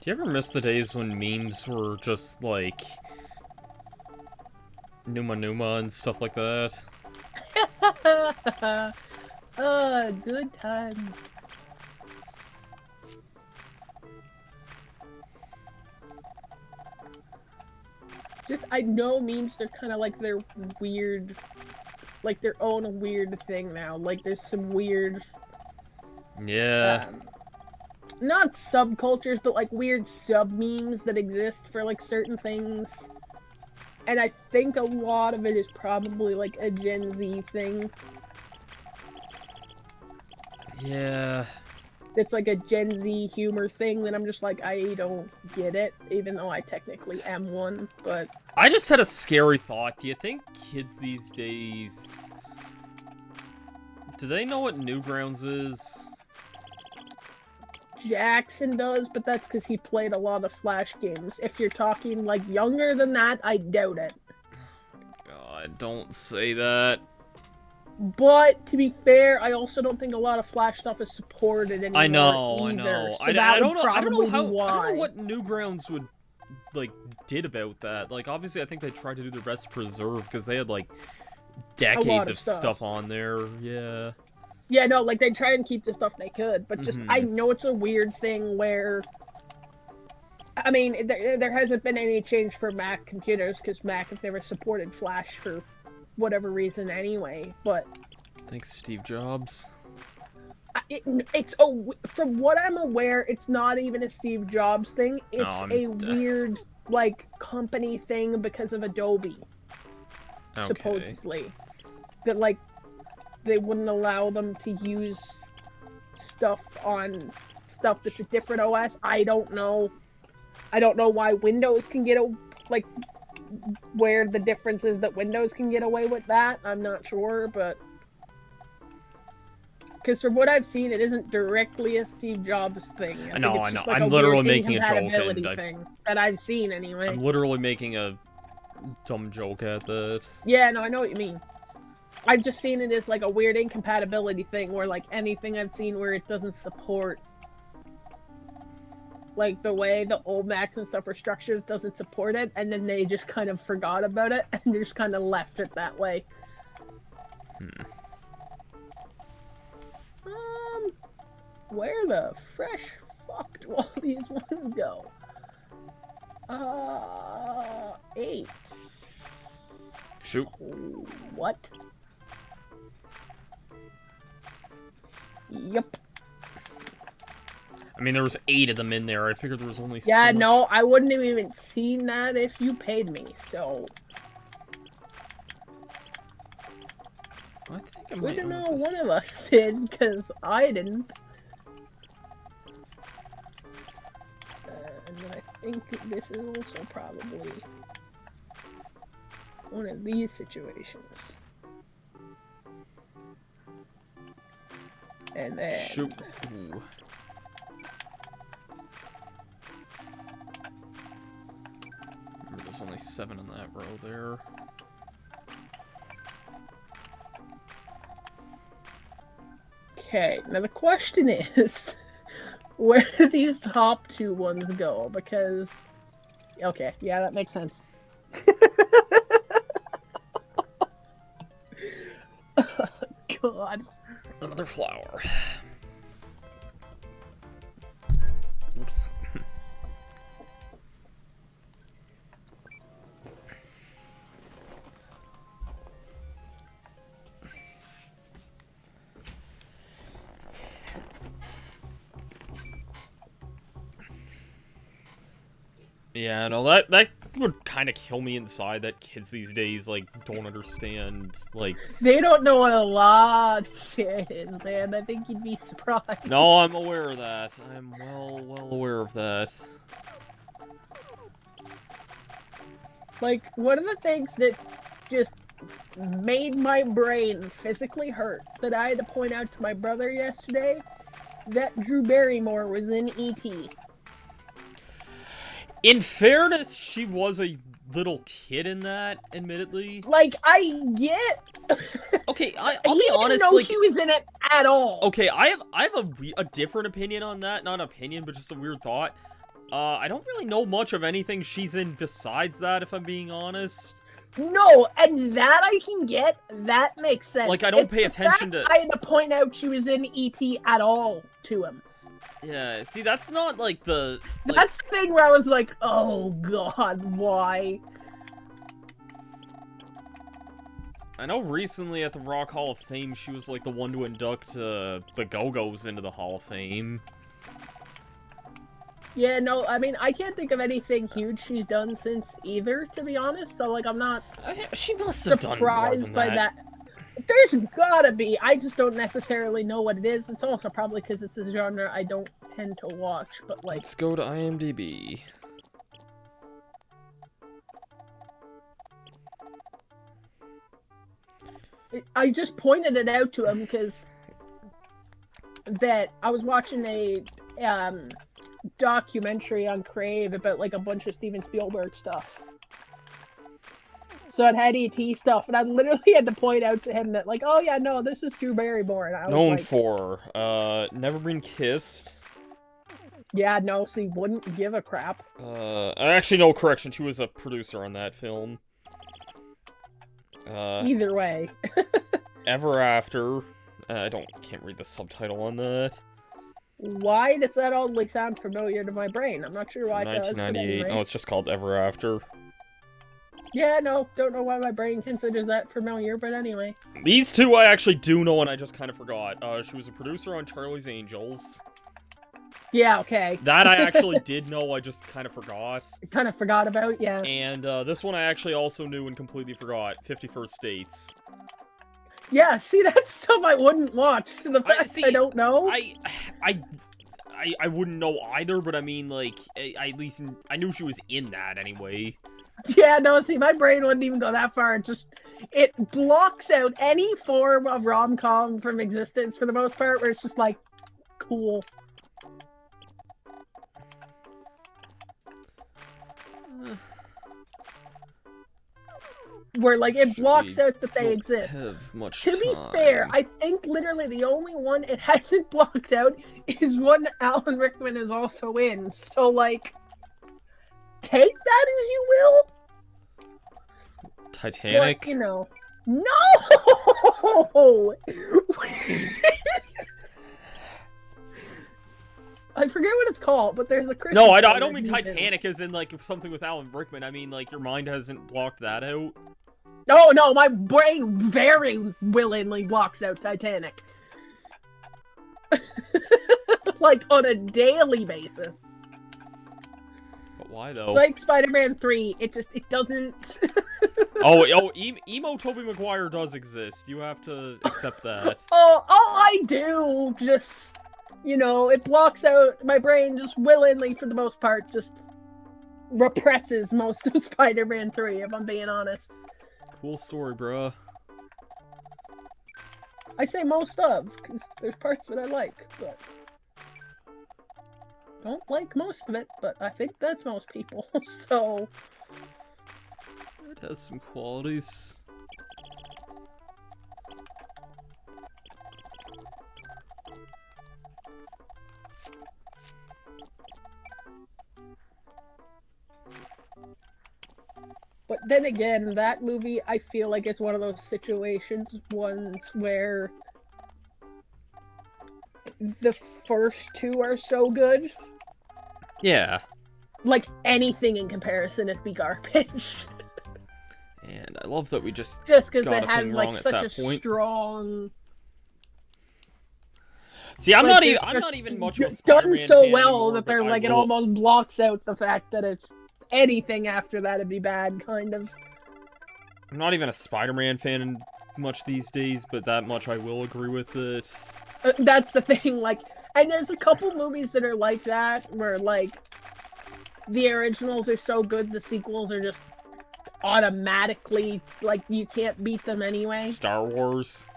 Do you ever miss the days when memes were just, like, Numa Numa and stuff like that? Good times. Just, I know memes are kind of like their weird, like their own weird thing now. Like, there's some weird, Yeah. not subcultures, but like weird sub-memes that exist for like certain things. And I think a lot of it is probably like a Gen Z thing. Yeah. It's like a Gen Z humor thing that I'm just like, I don't get it, even though I technically am one, but... I just had a scary thought. Do you think kids these days... Do they know what Newgrounds is? Jackson does, but that's because he played a lot of Flash games. If you're talking, like, younger than that, I doubt it. God, don't say that. But, to be fair, I also don't think a lot of Flash stuff is supported anymore I know. So I don't know. I don't know how. why. I don't know what Newgrounds would like did about that. Like, obviously, I think they tried to do their best to preserve because they had like decades of stuff on there. Yeah. Yeah, no, like they try and keep the stuff they could, but just I know it's a weird thing where. I mean, there hasn't been any change for Mac computers because Mac has never supported Flash for whatever reason anyway, but... Thanks, Steve Jobs. From what I'm aware, it's not even a Steve Jobs thing. It's weird, like, company thing because of Adobe. Okay. Supposedly. That, like, they wouldn't allow them to use stuff on stuff that's a different OS. I don't know. I don't know why Windows can get where the difference is that Windows can get away with that. I'm not sure, but... Because from what I've seen, it isn't directly a Steve Jobs thing. I know. I'm literally making a joke. Thing that I've seen, anyway. I'm literally making a dumb joke at this. Yeah, no, I know what you mean. I've just seen it as, like, a weird incompatibility thing, where, like, anything I've seen where it doesn't support... Like, the way the old Macs and stuff are structured doesn't support it, and then they just kind of forgot about it, and they just kind of left it that way. Where the fresh fuck do all these ones go? 8. Shoot. What? Yep. I mean, there was 8 of them in there. I figured there was only 6. Yeah, no, I wouldn't have even seen that if you paid me, so... I think I might we don't know one of us did, because I didn't. And I think this is also probably one of these situations. And then... Shoot. Ooh. There's only 7 in that row there. Okay, now the question is, where do these top 2 ones go? Because, okay, yeah, that makes sense. Oh, God. Another flower. Oops. Yeah, no, that would kind of kill me inside, that kids these days, like, don't understand, like... They don't know what a lot of shit is, man. I think you'd be surprised. No, I'm aware of that. I'm well aware of that. Like, one of the things that just made my brain physically hurt that I had to point out to my brother yesterday, that Drew Barrymore was in E.T. In fairness, she was a little kid in that, admittedly. Like, I get... Okay, I'll be honest, know like... she was in it at all. Okay, I have a different opinion on that. Not an opinion, but just a weird thought. I don't really know much of anything she's in besides that, if I'm being honest. No, and that I can get. That makes sense. Like, I don't pay attention to... I had to point out she was in E.T. at all to him. Yeah, see, that's not, like, the... Like... That's the thing where I was like, oh, God, why? I know recently at the Rock Hall of Fame, she was, like, the one to induct the Go-Go's into the Hall of Fame. Yeah, no, I mean, I can't think of anything huge she's done since either, to be honest, so, like, I'm not she must have done more than by that. There's gotta be. I just don't necessarily know what it is. It's also probably because it's a genre I don't tend to watch, but, like... Let's go to IMDb. I just pointed it out to him because that I was watching a documentary on Crave about like a bunch of Steven Spielberg stuff. So it had E.T. stuff, and I literally had to point out to him that like, oh yeah, no, this is Drew Barrymore. And I was known like, for Never Been Kissed. Yeah, no, so he wouldn't give a crap. Actually, no, correction. She was a producer on that film. Either way. Ever After. Can't read the subtitle on that. Why does that oddly sound familiar to my brain? I'm not sure why it does. 1998. Anyway. Oh, it's just called Ever After. Yeah, no, don't know why my brain considers that familiar, but anyway. These two I actually do know, and I just kind of forgot. She was a producer on Charlie's Angels. Yeah, okay. That I actually did know, I just kind of forgot. Kind of forgot about, yeah. And this one I actually also knew and completely forgot. 51st States. Yeah, see, that's stuff I wouldn't watch. So the fact I don't know. I wouldn't know either, but I mean, like, at least I knew she was in that anyway. Yeah, no, see, my brain wouldn't even go that far. It blocks out any form of rom-com from existence for the most part, where it's just like, cool. Where, like, it blocks out that they exist. To be fair, I think literally the only one it hasn't blocked out is one Alan Rickman is also in. So, like, take that as you will. Titanic? But, you know. No! I forget what it's called, but there's a Christmas. No, I don't mean Titanic as in, like, something with Alan Rickman. I mean, like, your mind hasn't blocked that out. No, my brain very willingly blocks out Titanic. Like, on a daily basis. But why, though? Like Spider-Man 3, it doesn't... Emo Tobey Maguire does exist. You have to accept that. I do. Just, you know, it blocks out my brain just willingly, for the most part, just represses most of Spider-Man 3, if I'm being honest. Cool story, bruh. I say most of, because there's parts that I like, but... don't like most of it, but I think that's most people, so... It has some qualities. But then again, that movie, I feel like it's one of those ones where the first two are so good. Yeah. Like, anything in comparison, it'd be garbage. And I love that we just because it has, like, such a strong... See, I'm not even much of a Spider-Man done so fan well anymore, that they're like, it almost blocks out the fact that it's anything after that would be bad, kind of. I'm not even a Spider-Man fan much these days, but that much I will agree with it. That's the thing, like, and there's a couple movies that are like that, where, like, the originals are so good, the sequels are just automatically, like, you can't beat them anyway. Star Wars.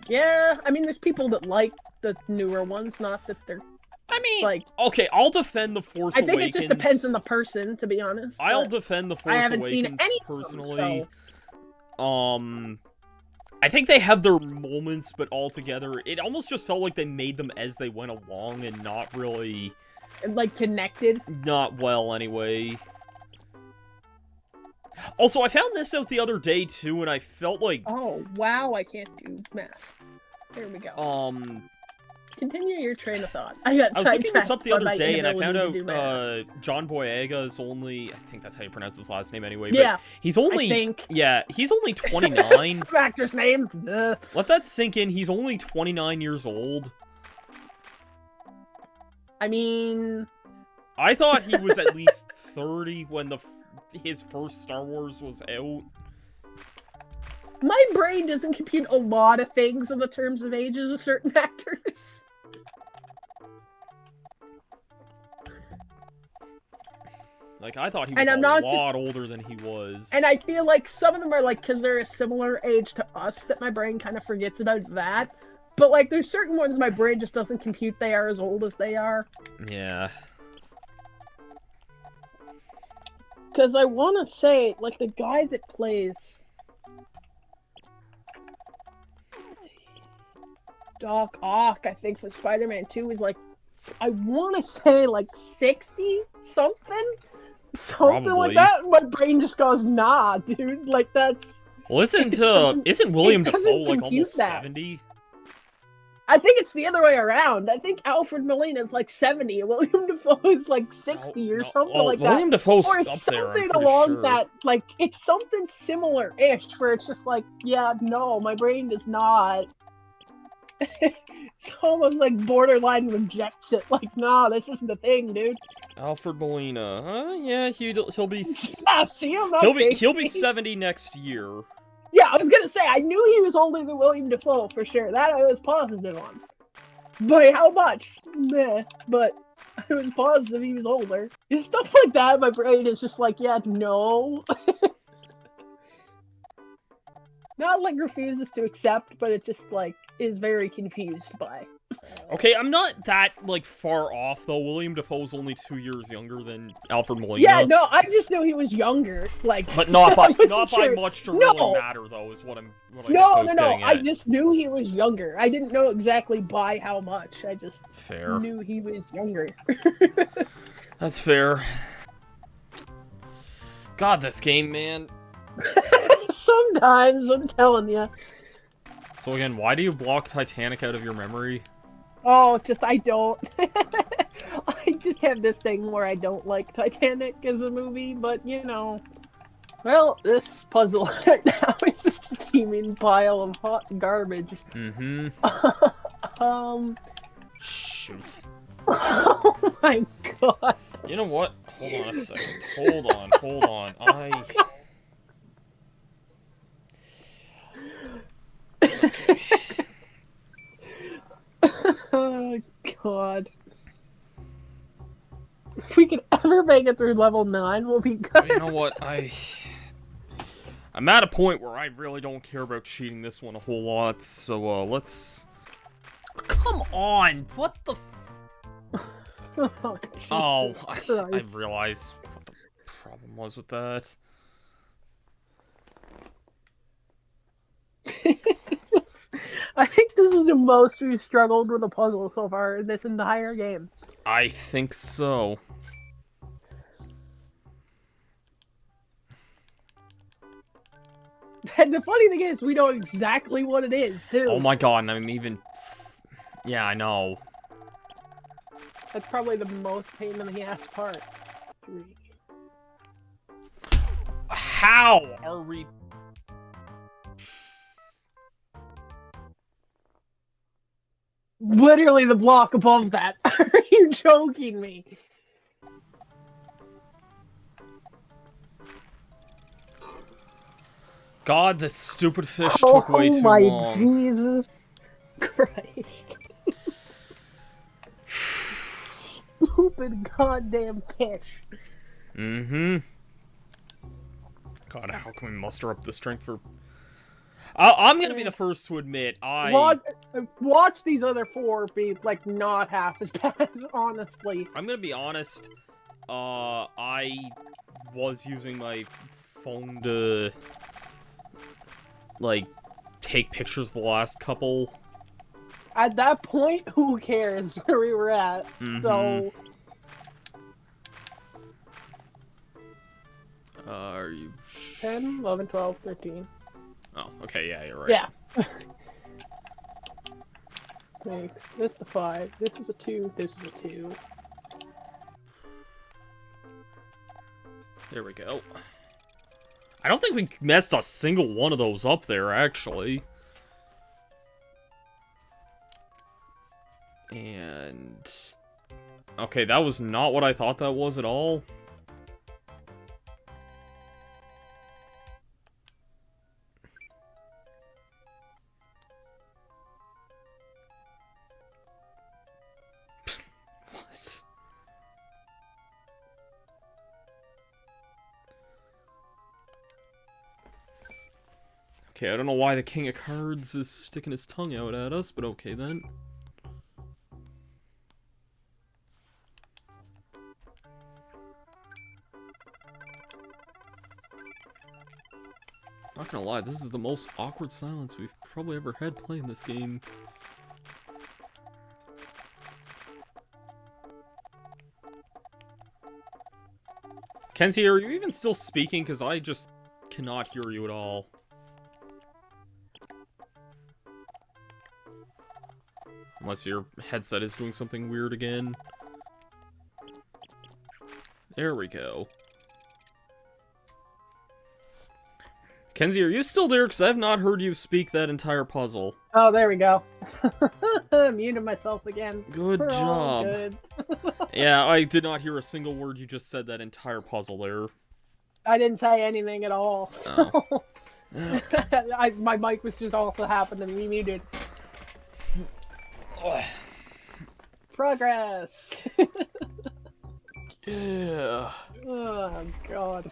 Yeah, I mean, there's people that like the newer ones, not that they're... I mean, like, okay, I'll defend The Force Awakens. I think it just depends on the person, to be honest. I'll defend The Force Awakens seen any personally. I think they have their moments, but altogether, it almost just felt like they made them as they went along and not really... Like, connected? Not well, anyway. Also, I found this out the other day, too, and I felt like... Oh, wow, I can't do math. There we go. Continue your train of thought. I was looking this up the other day, and I found out John Boyega is only... I think that's how you pronounce his last name anyway. Yeah, but he's only... I think. Yeah, he's only 29. Some actors' names. Ugh. Let that sink in. He's only 29 years old. I mean... I thought he was at least 30 when his first Star Wars was out. My brain doesn't compute a lot of things in the terms of ages of certain actors. Like, I thought he was a lot older than he was. And I feel like some of them are, like, because they're a similar age to us, that my brain kind of forgets about that. But, like, there's certain ones my brain just doesn't compute they are as old as they are. Yeah. Because I want to say, like, the guy that plays... Doc Ock, I think, for Spider-Man 2 is, like, I want to say, like, 60-something? Something like that. My brain just goes, nah, dude. Like, that's... Well, isn't William Dafoe, like, almost 70? I think it's the other way around. I think Alfred Molina's, like, 70, and William Dafoe is, like, 60 or something like that. William Dafoe's or up there, I'm something pretty along sure. that, like, it's something similar-ish, where it's just like, yeah, no, my brain does not... It's almost like borderline rejects it. Like, nah, this isn't the thing, dude. Alfred Molina. Yeah, he'll be... Yeah, see, I'm not he'll be 70 next year. Yeah, I was gonna say, I knew he was older than William Dafoe, for sure. That I was positive on. By how much? Meh. But I was positive he was older. And stuff like that, my brain is just like, yeah, no. Not, like, refuses to accept, but it just, like, is very confused by. Okay, I'm not that, like, far off, though. William Dafoe's only 2 years younger than Alfred Molina. Yeah, no, I just knew he was younger, like... But not by much to really matter, though, is what I guess I was getting at. I just knew he was younger. I didn't know exactly by how much. I just knew he was younger. That's fair. God, this game, man. Sometimes, I'm telling you. So again, why do you block Titanic out of your memory? Oh, I don't. I just have this thing where I don't like Titanic as a movie, but, you know. Well, this puzzle right now is a steaming pile of hot garbage. Mm-hmm. Shoot. Oh my god. You know what? Hold on a second. Hold on. Okay. Oh god. If we could ever make it through level 9, we'll be good. You know what? I'm at a point where I really don't care about cheating this one a whole lot, so let's... Come on! What the Oh, I realized what the problem was with that. I think this is the most we've struggled with a puzzle so far in this entire game. I think so. And the funny thing is, we know exactly what it is, too. Oh my god, and I'm even... Yeah, I know. That's probably the most pain in the ass part. 3. How are we... Literally the block above that. Are you joking me? God, this stupid fish took way too long. Oh my Jesus Christ. Stupid goddamn fish. Mm-hmm. God, how can we muster up the strength for... I'm gonna be the first to admit, Watch these other 4 be, like, not half as bad, honestly. I'm gonna be honest, I was using my phone to, like, take pictures of the last couple. At that point, who cares where we were at? So... Are you... 10, 11, 12, 13. Oh, okay, yeah, you're right. Yeah. Thanks. This is a 5. This is a 2. This is a 2. There we go. I don't think we messed a single one of those up there, actually. And... okay, that was not what I thought that was at all. What? Okay, I don't know why the King of Cards is sticking his tongue out at us, but okay then. Not gonna lie, this is the most awkward silence we've probably ever had playing this game. Kenzie, are you even still speaking? Because I just cannot hear you at all. Unless your headset is doing something weird again. There we go. Kenzie, are you still there? Because I have not heard you speak that entire puzzle. Oh, there we go. Muted myself again. Good job. Good. Yeah, I did not hear a single word you just said that entire puzzle there. I didn't say anything at all. Oh. My mic was just also happening to be muted. Progress! Yeah. Oh, God.